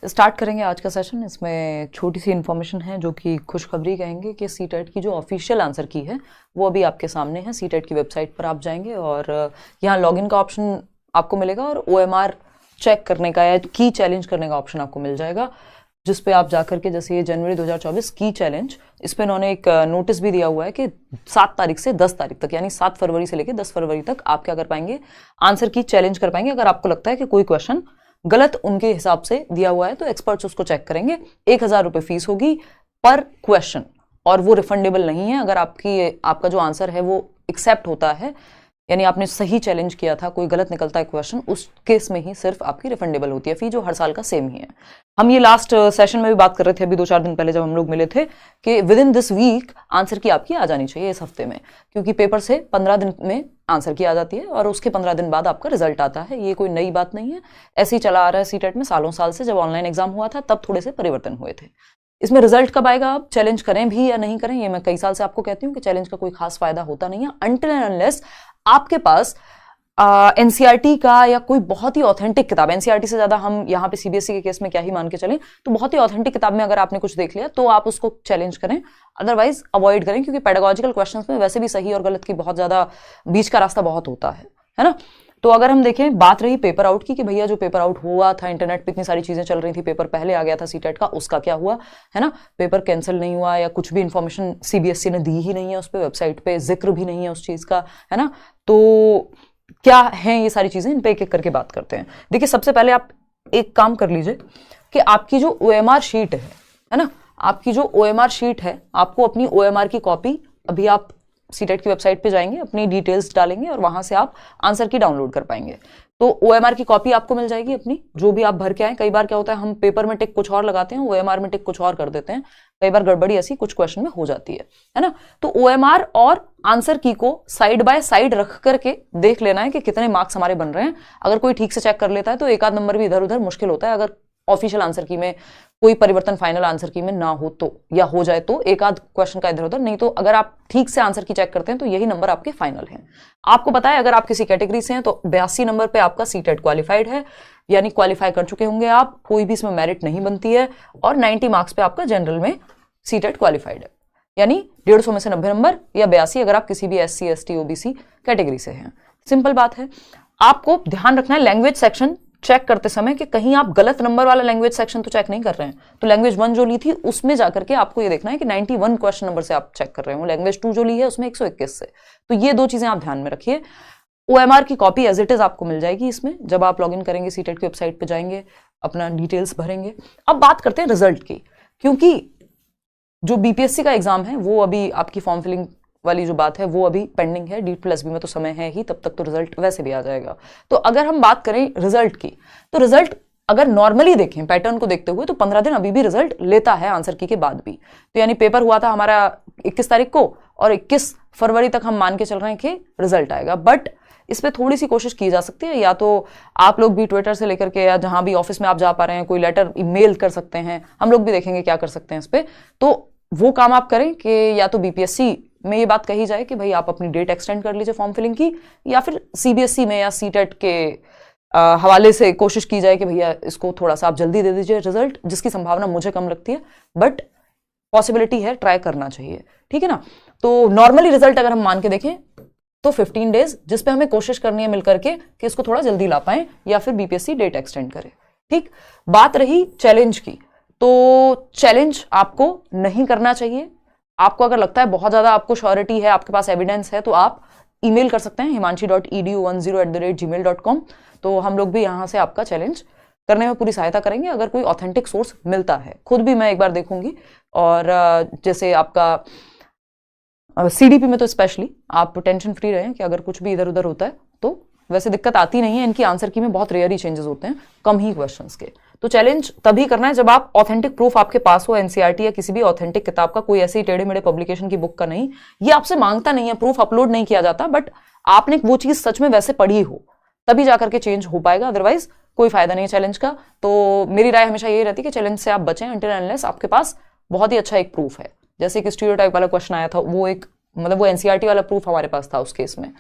Start करेंगे आज का सेशन। इसमें छोटी सी इन्फॉर्मेशन है जो कि खुशखबरी कहेंगे कि सीटेट की जो ऑफिशियल आंसर की है वो अभी आपके सामने है। सीटेट की वेबसाइट पर आप जाएंगे और यहाँ लॉगिन का ऑप्शन आपको मिलेगा और ओएमआर चेक करने का या की चैलेंज करने का ऑप्शन आपको मिल जाएगा, जिस पे आप जाकर के जैसे ये जनवरी 2024 की चैलेंज, इस पे इन्होंने एक नोटिस भी दिया हुआ है कि 7 तारीख से 10 तारीख तक, यानी 7 फरवरी से लेकर 10 फरवरी तक आप क्या कर पाएंगे, आंसर की चैलेंज कर पाएंगे। अगर आपको लगता है कि कोई क्वेश्चन गलत उनके हिसाब से दिया हुआ है तो एक्सपर्ट्स उसको चेक करेंगे। 1000 रुपये फीस होगी पर क्वेश्चन और वो रिफंडेबल नहीं है। अगर आपका जो आंसर है वो एक्सेप्ट होता है, यानी आपने सही चैलेंज किया था, कोई गलत निकलता है क्वेश्चन, उस केस में ही सिर्फ आपकी रिफंडेबल होती है फी, जो हर साल का सेम ही है। हम ये लास्ट सेशन में भी बात कर रहे थे, अभी 2-4 दिन पहले जब हम लोग मिले थे, कि within this week answer की आपकी आ जानी चाहिए इस हफ्ते में, क्योंकि पेपर से 15 दिन में आंसर की आ जाती है और उसके 15 दिन बाद आपका रिजल्ट आता है। ये कोई नई बात नहीं है, ऐसे ही चला आ रहा है सीटेट में सालों साल से। जब ऑनलाइन एग्जाम हुआ था तब थोड़े से परिवर्तन हुए थे। इसमें रिजल्ट कब आएगा, आप चैलेंज करें भी या नहीं करें, ये मैं कई साल से आपको कहती हूँ कि चैलेंज का कोई खास फायदा होता नहीं है अनटिल एंड अनलेस आपके पास एनसीईआरटी का या कोई बहुत ही ऑथेंटिक किताब, एनसीईआरटी से ज्यादा हम यहाँ पे सीबीएसई के केस में क्या ही मान के चलें, तो बहुत ही ऑथेंटिक किताब में अगर आपने कुछ देख लिया तो आप उसको चैलेंज करें, अदरवाइज अवॉइड करें, क्योंकि पेडागोजिकल क्वेश्चंस में वैसे भी सही और गलत की बहुत ज्यादा बीच का रास्ता बहुत होता है ना। तो अगर हम देखें, बात रही पेपर आउट की कि भैया जो पेपर आउट हुआ था, इंटरनेट पे इतनी सारी चीजें चल रही थी, पेपर पहले आ गया था सीटेट का, उसका क्या हुआ है ना। पेपर कैंसिल नहीं हुआ या कुछ भी इंफॉर्मेशन सीबीएसई ने दी ही नहीं है, उस पर वेबसाइट पे जिक्र भी नहीं है उस चीज का, है ना। तो क्या है ये सारी चीजें, इन पे एक एक करके बात करते हैं। देखिए, सबसे पहले आप एक काम कर लीजिए कि आपकी जो ओएमआर शीट है ना, आपकी जो ओएमआर शीट है, आपको अपनी ओएमआर की कॉपी, अभी आप सीटेट की वेबसाइट पे जाएंगे, अपनी डिटेल्स डालेंगे और वहां से आप आंसर की डाउनलोड कर पाएंगे। तो ओएमआर की कॉपी आपको मिल जाएगी अपनी, जो भी आप भर के आए। कई बार क्या होता है, हम पेपर में टिक कुछ और लगाते हैं, ओएमआर में टिक कुछ और कर देते हैं, कई बार गड़बड़ी ऐसी कुछ क्वेश्चन में हो जाती है ना। तो ओएमआर और आंसर की को साइड बाय साइड रख करके देख लेना है कि कितने मार्क्स हमारे बन रहे हैं। अगर कोई ठीक से चेक कर लेता है तो एक आध नंबर भी इधर उधर मुश्किल होता है, अगर ऑफिशियल आंसर की में कोई परिवर्तन फाइनल आंसर की में ना हो तो, या हो जाए तो एक आध क्वेश्चन का इधर उधर, नहीं तो अगर आप ठीक से आंसर की चेक करते हैं तो यही नंबर आपके फाइनल हैं। आपको पता है, अगर आप किसी कैटेगरी से हैं तो 82 नंबर पे आपका सीटेट क्वालिफाइड है, यानी क्वालिफाई कर चुके होंगे आप, कोई भी इसमें मेरिट नहीं बनती है। और 90 मार्क्स पे आपका जनरल में सीटेट क्वालिफाइड है, यानी 150 में से 90 नंबर या 82 अगर आप किसी भी SC ST OBC कैटेगरी से हैं। सिंपल बात है। आपको ध्यान रखना है लैंग्वेज सेक्शन चेक करते समय कि कहीं आप गलत नंबर वाला लैंग्वेज सेक्शन तो चेक नहीं कर रहे हैं। तो लैंग्वेज 1 जो ली थी उसमें जाकर के आपको ये देखना है कि 91 क्वेश्चन नंबर से आप चेक कर रहे हो, लैंग्वेज 2 जो ली है उसमें 121 से। तो ये दो चीजें आप ध्यान में रखिए। ओएमआर की कॉपी एज इट इज आपको मिल जाएगी इसमें, जब आप लॉगिन करेंगे सीटेट की वेबसाइट पे जाएंगे, अपना डिटेल्स भरेंगे। अब बात करते हैं रिजल्ट की, क्योंकि जो बीपीएससी का एग्जाम है वो अभी आपकी फॉर्म फिलिंग वाली जो बात है वो अभी पेंडिंग है, D+B में तो समय है ही, तब तक तो रिजल्ट वैसे भी आ जाएगा। तो अगर हम बात करें रिजल्ट की, तो रिजल्ट अगर नॉर्मली देखें पैटर्न को देखते हुए तो 15 दिन अभी भी रिजल्ट लेता है आंसर की के बाद भी। तो यानी पेपर हुआ था हमारा 21 तारीख को और 21 फरवरी तक हम मान के चल रहे हैं कि रिजल्ट आएगा। बट इस पर थोड़ी सी कोशिश की जा सकती है, या तो आप लोग भी ट्विटर से लेकर के या जहां भी ऑफिस में आप जा पा रहे हैं, कोई लेटर ईमेल कर सकते हैं, हम लोग भी देखेंगे क्या कर सकते हैं इस पर। तो वो काम आप करें कि या तो बीपीएससी में ये बात कही जाए कि भाई आप अपनी डेट एक्सटेंड कर लीजिए फॉर्म फिलिंग की, या फिर सीबीएसई में या सीटेट के हवाले से कोशिश की जाए कि भैया इसको थोड़ा सा आप जल्दी दे दीजिए रिजल्ट, जिसकी संभावना मुझे कम लगती है, बट पॉसिबिलिटी है, ट्राई करना चाहिए, ठीक है ना। तो नॉर्मली रिजल्ट अगर हम मान के देखें तो 15 डेज, जिसपे हमें कोशिश करनी है मिलकर के कि इसको थोड़ा जल्दी ला पाएं या फिर बीपीएससी डेट एक्सटेंड करे। ठीक, बात रही चैलेंज की, तो चैलेंज आपको नहीं करना चाहिए। आपको अगर लगता है बहुत ज्यादा आपको श्योरिटी है, आपके पास एविडेंस है, तो आप ईमेल कर सकते हैं himanshi.edu10@gmail.com। तो हम लोग भी यहाँ से आपका चैलेंज करने में पूरी सहायता करेंगे अगर कोई ऑथेंटिक सोर्स मिलता है। खुद भी मैं एक बार देखूंगी, और जैसे आपका सीडीपी में तो स्पेशली आप टेंशन फ्री रहें कि अगर कुछ भी इधर उधर होता है तो वैसे दिक्कत आती नहीं है, इनकी आंसर की में बहुत रेयर ही चेंजेस होते हैं, कम ही क्वेश्चंस के। तो चैलेंज तभी करना है जब आप ऑथेंटिक प्रूफ आपके पास हो, एनसीईआरटी या किसी भी ऑथेंटिक किताब का, कोई ऐसी टेढ़े मेढ़े पब्लिकेशन की बुक का नहीं। ये आपसे मांगता नहीं है, प्रूफ अपलोड नहीं किया जाता, बट आपने वो चीज सच में वैसे पढ़ी हो तभी जाकर के चेंज हो पाएगा, अदरवाइज कोई फायदा नहीं है चैलेंज का। तो मेरी राय हमेशा यही रहती है कि चैलेंज से आप बचें अनटिल अनलेस आपके पास बहुत ही अच्छा एक प्रूफ है। जैसे एक स्टीरियोटाइप वाला क्वेश्चन आया था, वो एक मतलब वो एनसीईआरटी वाला प्रूफ हमारे पास था उस केस में।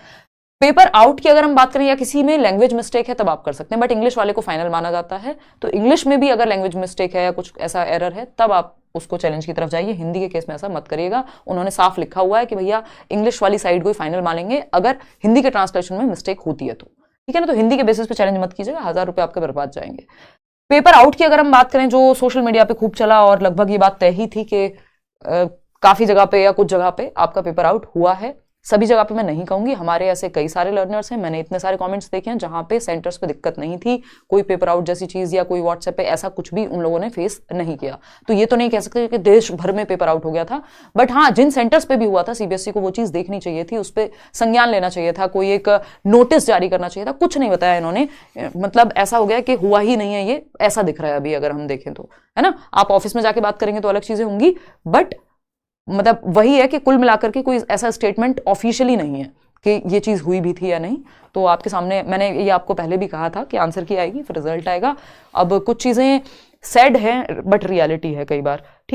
पेपर आउट की अगर हम बात करें या किसी में लैंग्वेज मिस्टेक है तब आप कर सकते हैं, बट इंग्लिश वाले को फाइनल माना जाता है। तो इंग्लिश में भी अगर लैंग्वेज मिस्टेक है या कुछ ऐसा एरर है तब आप उसको चैलेंज की तरफ जाइए। हिंदी के केस में ऐसा मत करिएगा, उन्होंने साफ लिखा हुआ है कि भैया इंग्लिश वाली साइड को ही फाइनल मानेंगे अगर हिंदी के ट्रांसलेशन में मिस्टेक होती है तो, ठीक है ना। तो हिंदी के बेसिस पे चैलेंज मत कीजिएगा, 1000 रुपये आपके बर्बाद जाएंगे। पेपर आउट की अगर हम बात करें, जो सोशल मीडिया पे खूब चला और लगभग ये बात तय ही थी कि काफी जगह पे या कुछ जगह पे आपका पेपर आउट हुआ है, सभी जगह पे मैं नहीं कहूंगी, हमारे ऐसे कई सारे लर्नर्स हैं, मैंने इतने सारे कमेंट्स देखे हैं जहां पे सेंटर्स पे दिक्कत नहीं थी, कोई पेपर आउट जैसी चीज या कोई व्हाट्सएप पे ऐसा कुछ भी उन लोगों ने फेस नहीं किया। तो ये तो नहीं कह सकते कि देश भर में पेपर आउट हो गया था, बट हाँ जिन सेंटर्स पे भी हुआ था सीबीएसई को वो चीज देखनी चाहिए थी, उस पर संज्ञान लेना चाहिए था, कोई एक नोटिस जारी करना चाहिए था, कुछ नहीं बताया इन्होंने। मतलब ऐसा हो गया कि हुआ ही नहीं है, ये ऐसा दिख रहा है अभी अगर हम देखें तो, है ना। आप ऑफिस में जाके बात करेंगे तो अलग चीजें होंगी, बट मतलब वही है कि कुल मिलाकर के कोई ऐसा स्टेटमेंट ऑफिशियली नहीं है कि ये चीज हुई भी थी या नहीं। तो आपके सामने मैंने ये आपको पहले भी कहा था कि आंसर की आएगी फिर रिजल्ट आएगा। अब कुछ चीजें सैड हैं बट रियलिटी है कई बार, ठीक है।